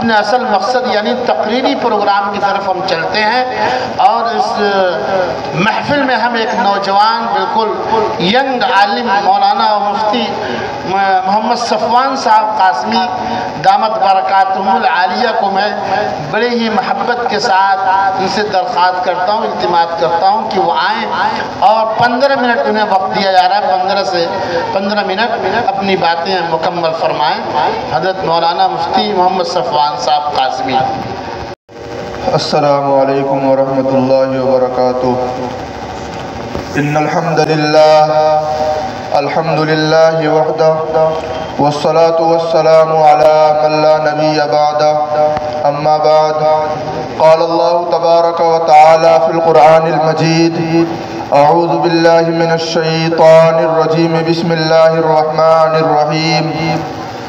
اپنے اصل مقصد یعنی تقریری پروگرام کی طرف ہم چلتے ہیں، اور اس محفل میں ہم ایک نوجوان بالکل ینگ عالم مولانا و مفتی محمد صفوان صاحب قاسمی دامت برکاتہم العالیہ کو میں بڑے ہی محبت کے ساتھ ان سے درخواست کرتا ہوں، التماس کرتا ہوں کہ وہ آئیں اور 15 منٹ انہیں وقت دیا جا رہا ہے، 15 سے 15 منٹ اپنی باتیں مکمل فرمائیں۔ حضرت مولانا مفتی محمد صفوان صاحب قاسمی۔ السلام علیکم ورحمۃ اللہ وبرکاتہ۔ ان الحمد للہ وحدہ والصلاة والسلام علی من لا نبی بعدہ، اما بعد، قال اللہ تبارک و تعالی فی القرآن المجید، اعوذ باللہ من الشیطان الرجیم، بسم اللہ الرحمن الرحیم،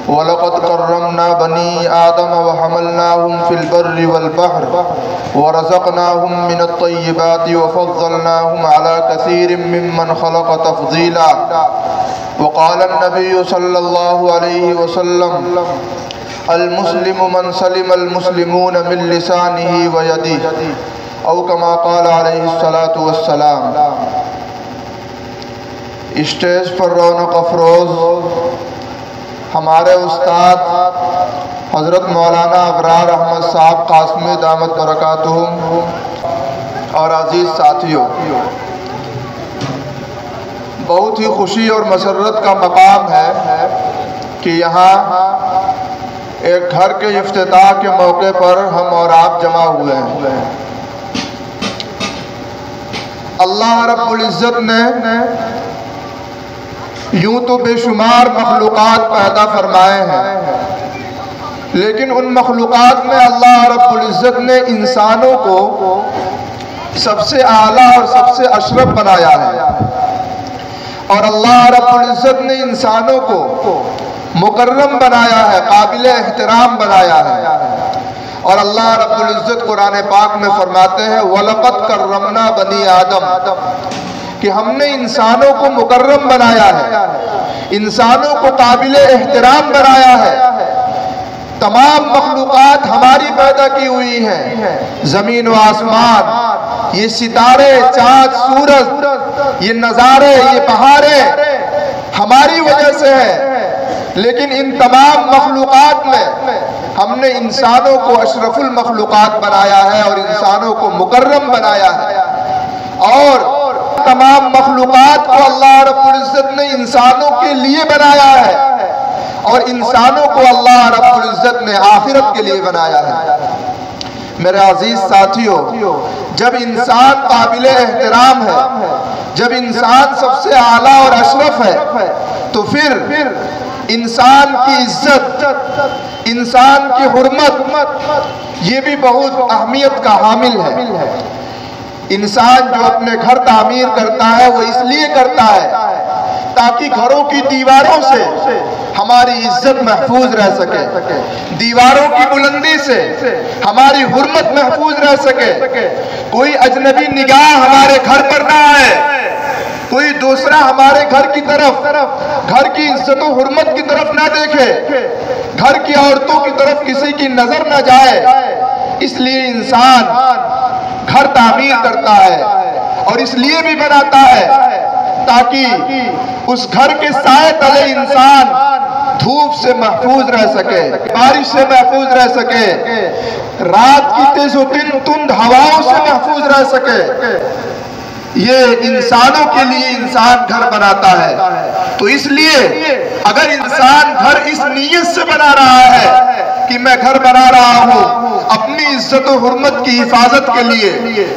وَلَقَدْ كَرَّمْنَا بَنِي آدَمَ وَحَمَلْنَاهُمْ فِي الْبَرِّ وَالْبَحْرِ وَرَزَقْنَاهُمْ مِنَ الطَّيِّبَاتِ وَفَضَّلْنَاهُمْ عَلَى كَثِيرٍ مِّمَّنْ خَلَقَ تَفْضِيلًا۔ وقال النبي صلى الله عليه وسلم: المسلم من سلم المسلمون من لسانه ويده، او كما قال عليه الصلاة والسلام۔ اسٹیج پر رونق افروز ہمارے استاد حضرت مولانا ابرار احمد صاحب قاسمی دامت برکاتہم اور عزیز ساتھیوں، بہت ہی خوشی اور مسرت کا مقام ہے کہ یہاں ایک گھر کے افتتاح کے موقع پر ہم اور آپ جمع ہوئے ہیں۔ اللہ رب العزت نے یوں تو بے شمار مخلوقات پیدا فرمائے ہیں، لیکن ان مخلوقات میں اللہ رب العزت نے انسانوں کو سب سے اعلیٰ اور سب سے اشرف بنایا ہے، اور اللہ رب العزت نے انسانوں کو مکرم بنایا ہے، قابل احترام بنایا ہے۔ اور اللہ رب العزت قرآن پاک میں فرماتے ہیں وَلَقَدْ كَرَّمْنَا بَنِي آدَمَ، کہ ہم نے انسانوں کو مکرم بنایا ہے، انسانوں کو قابل احترام بنایا ہے۔ تمام مخلوقات ہماری پیدا کی ہوئی ہیں، زمین و آسمان، یہ ستارے، چاند، سورج، یہ نظارے، یہ بہاریں ہماری وجہ سے ہے، لیکن ان تمام مخلوقات میں ہم نے انسانوں کو اشرف المخلوقات بنایا ہے اور انسانوں کو مکرم بنایا ہے۔ اور تمام مخلوقات کو اللہ رب العزت نے انسانوں کے لیے بنایا ہے، اور انسانوں کو اللہ رب العزت نے آخرت کے لیے بنایا ہے۔ میرے عزیز ساتھیوں، جب انسان قابل احترام ہے، جب انسان سب سے اعلیٰ اور اشرف ہے، تو پھر انسان کی عزت، انسان کی حرمت، یہ بھی بہت اہمیت کا حامل ہے۔ انسان جو اپنے گھر تعمیر کرتا ہے وہ اس لیے کرتا ہے تاکہ گھروں کی دیواروں سے ہماری عزت محفوظ رہ سکے، دیواروں کی بلندی سے ہماری حرمت محفوظ رہ سکے، کوئی اجنبی نگاہ ہمارے گھر پر نہ آئے، کوئی دوسرا ہمارے گھر کی طرف، گھر کی عزت و حرمت کی طرف نہ دیکھے، گھر کی عورتوں کی طرف کسی کی نظر نہ جائے۔ اس لیے انسان گھر تعمیر کرتا ہے، اور اس لیے بھی بناتا ہے تاکہ اس گھر کے سائے تلے انسان دھوپ سے محفوظ رہ سکے، بارش سے محفوظ رہ سکے، رات کی تیز و تند ہواؤں سے محفوظ رہ سکے۔ یہ انسانوں کے لیے انسان گھر بناتا ہے۔ تو اس لیے اگر انسان گھر اس نیت سے بنا رہا ہے کہ میں گھر بنا رہا ہوں اپنی عزت و حرمت کی حفاظت کے لیے،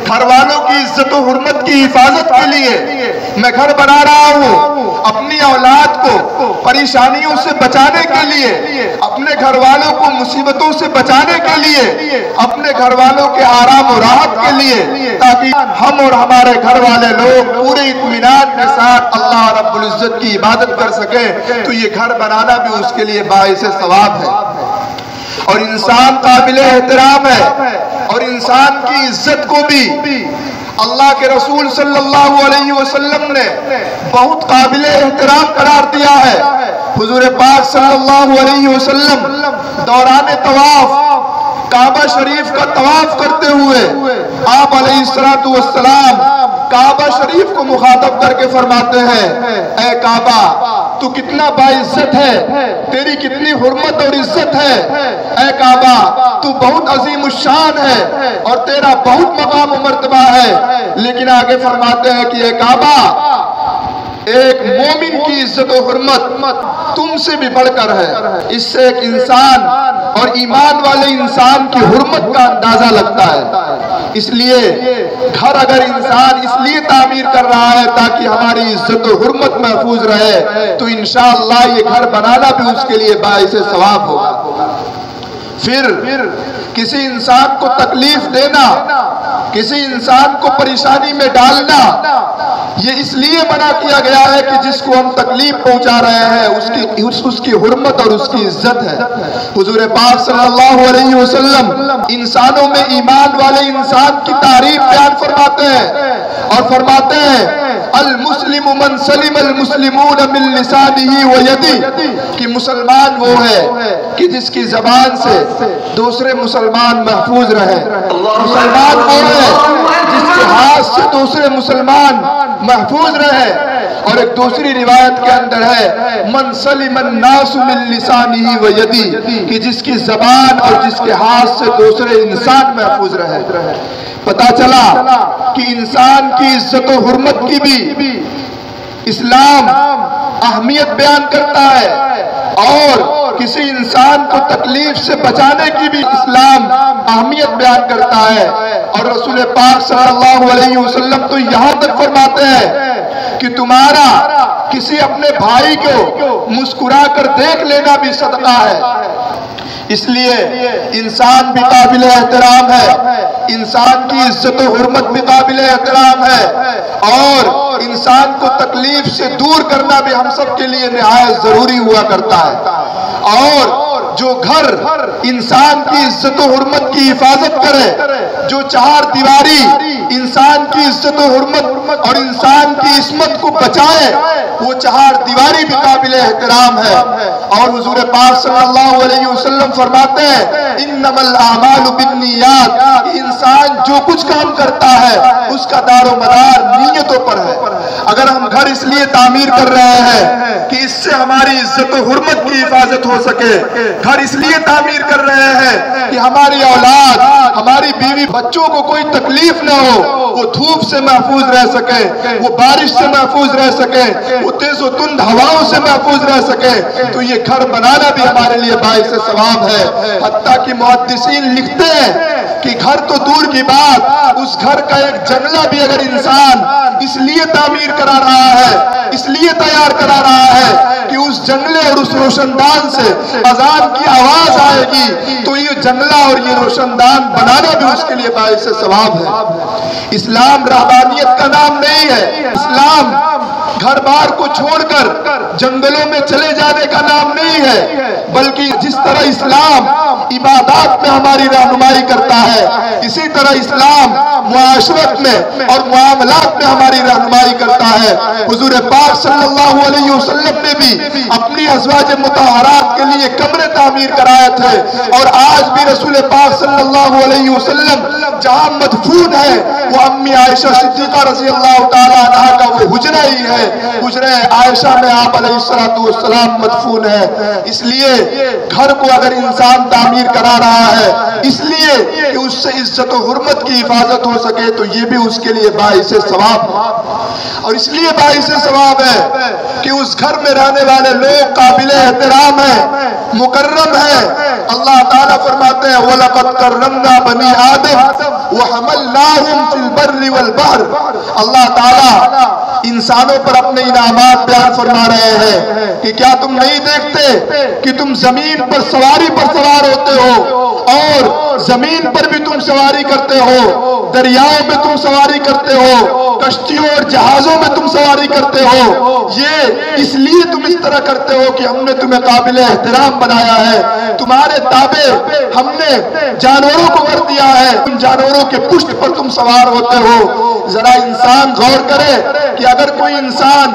گھر والوں کی عزت و حرمت کی حفاظت کے لیے، میں گھر بنا رہا ہوں اپنی اولاد کو پریشانیوں سے بچانے کے لیے، اپنے گھر والوں کو مصیبتوں سے بچانے کے لیے، اپنے گھر والوں کے آرام و راحت کے لیے، تاکہ ہم اور ہمارے گھر والے لوگ پورے اطمینان کے ساتھ اللہ رب العزت کی عبادت کر سکیں، تو یہ گھر بنانا بھی اس کے لیے باعث ثواب ہے۔ اور انسان قابل احترام ہے، اور انسان کی عزت کو بھی اللہ کے رسول صلی اللہ علیہ وسلم نے بہت قابل احترام قرار دیا ہے۔ حضور پاک صلی اللہ علیہ وسلم دوران طواف کعبہ شریف کا طواف کرتے ہوئے آپ علیہ الصلوۃ والسلام کعبہ شریف کو مخاطب کر کے فرماتے ہیں، اے کعبہ تو کتنا باعزت ہے، تیری کتنی حرمت اور عزت ہے، اے کعبہ تو بہت عظیم الشان ہے اور تیرا بہت مقام و مرتبہ ہے، لیکن آگے فرماتے ہیں کہ اے کعبہ ایک مومن کی عزت و حرمت تم سے بھی بڑھ کر ہے۔ اس سے ایک انسان اور ایمان والے انسان کی حرمت کا اندازہ لگتا ہے۔ اس لیے گھر اگر انسان اس لیے تعمیر کر رہا ہے تاکہ ہماری عزت و حرمت محفوظ رہے تو انشاءاللہ یہ گھر بنانا بھی اس کے لیے باعث ثواب ہوگا۔ پھر کسی انسان کو تکلیف دینا، کسی انسان کو پریشانی میں ڈالنا یہ اس لیے منع کیا گیا ہے کہ جس کو ہم تکلیف پہنچا رہے ہیں اس کی حرمت اور اس کی عزت ہے۔ حضور پاک صلی اللہ علیہ وسلم انسانوں میں ایمان والے انسان کی تعریف بیان فرماتے ہیں اور فرماتے ہیں المسلم من سلم المسلمون من لسانه ويده کہ مسلمان وہ ہے کہ جس کی زبان سے دوسرے مسلمان محفوظ رہے، مسلمان وہ ہے جس کے ہاتھ سے دوسرے مسلمان محفوظ رہے، اور ایک دوسری روایت کے اندر ہے من سلم الناس من لسانه ويده کہ جس کی زبان اور جس کے ہاتھ سے دوسرے انسان محفوظ رہے۔ پتا چلا کہ انسان کی عزت و حرمت کی بھی اسلام اہمیت بیان کرتا ہے اور کسی انسان کو تکلیف سے بچانے کی بھی اسلام اہمیت بیان کرتا ہے۔ اور رسول پاک صلی اللہ علیہ وسلم تو یہاں تک فرماتے ہیں کہ تمہارا کسی اپنے بھائی کو مسکرا کر دیکھ لینا بھی صدقہ ہے۔ اس لیے انسان بھی قابل احترام ہے، انسان کی عزت و حرمت بھی قابل احترام ہے، اور انسان کو تکلیف سے دور کرنا بھی ہم سب کے لیے نہایت ضروری ہوا کرتا ہے۔ اور جو گھر انسان کی عزت و حرمت کی حفاظت کرے، جو چہار دیواری انسان کی عزت و حرمت اور انسان کی عصمت کو بچائے، وہ چہار دیواری بھی قابل احترام ہے۔ اور حضور پاک صلی اللہ علیہ وسلم فرماتے ہیں انما الاعمال بالنیات، انسان جو کچھ کام کرتا ہے اس کا دار و مدار نیتوں پر ہے۔ اگر ہم گھر اس لیے تعمیر کر رہے ہیں کہ اس سے ہماری عزت و حرمت کی حفاظت ہو سکے، گھر اس لیے تعمیر کر رہے ہیں کہ ہماری اولاد، ہماری بیوی بچوں کو کوئی تکلیف نہ ہو، وہ دھوپ سے محفوظ رہ سکے، وہ بارش سے محفوظ رہ سکے، وہ تیز و تند ہواؤں سے محفوظ رہ سکے، تو یہ گھر بنانا بھی ہمارے لیے باعث ثواب ہے۔ حتیٰ کہ محدثین لکھتے ہیں کہ گھر تو دور کی بات، اس گھر کا ایک جنگلہ بھی اگر انسان اس لیے تعمیر کرا رہا ہے، اس لیے تیار کرا رہا ہے کہ اس جنگلے اور اس روشن دان سے اذان کی آواز آئے گی، تو یہ جنگلہ اور یہ روشن دان بنانا بھی اس کے لیے باعث ثواب ہے۔ اسلام رہبانیت کا نام نہیں ہے، اسلام گھر بار کو چھوڑ کر جنگلوں میں چلے جانے کا نام نہیں ہے، بلکہ جس طرح اسلام عبادات میں ہماری رہنمائی کرتا ہے، اسی طرح اسلام معاشرت میں اور معاملات میں ہماری رہنمائی کرتا ہے۔ حضور پاک صلی اللہ علیہ وسلم نے بھی اپنی ازواج مطہرات کے لیے کمرے تعمیر کرائے تھے، اور آج بھی رسول پاک صلی اللہ علیہ وسلم جہاں مدفون ہے وہ امی عائشہ صدیقہ رضی اللہ تعالیٰ عنہ کا وہ حجرہ ہی ہے، حجرہ عائشہ میں آپ علیہ السلام مدفون ہے۔ اس لیے گھر کو اگر انسان تعمیر کرا رہا ہے اس لیے کہ اس سے عزت و حرمت کی حفاظت ہو سکے تو یہ بھی اس کے لیے باعث ثواب ہے، اور اس لیے باعث ثواب ہے کہ اس گھر میں رہنے والے لوگ قابل احترام ہیں، مکرم ہیں۔ اللہ تعالیٰ فرماتے ہیں وَلَقَدْ كَرَّمْنَا بَنِي آدَمَ وَحَمَلْنَاهُمْ فِي الْبَرِّ وَالْبَحْرِ۔ اللہ تعالیٰ انسانوں پر اپنے انعامات بیان فرما رہے ہیں کہ کیا تم نہیں دیکھتے کہ تم زمین پر سواری پر سوار ہوتے ہو، اور زمین پر بھی تم سواری کرتے ہو، دریاؤں میں تم سواری کرتے ہو، کشتیوں اور جہازوں میں تم سواری کرتے ہو، یہ اس لیے تم اس طرح کرتے ہو کہ ہم نے تمہیں قابل احترام بنایا ہے، تمہارے تابع ہم نے جانوروں کو کر دیا ہے، ان جانوروں کے پشت پر تم سوار ہوتے ہو۔ ذرا انسان غور کرے کہ اگر کوئی انسان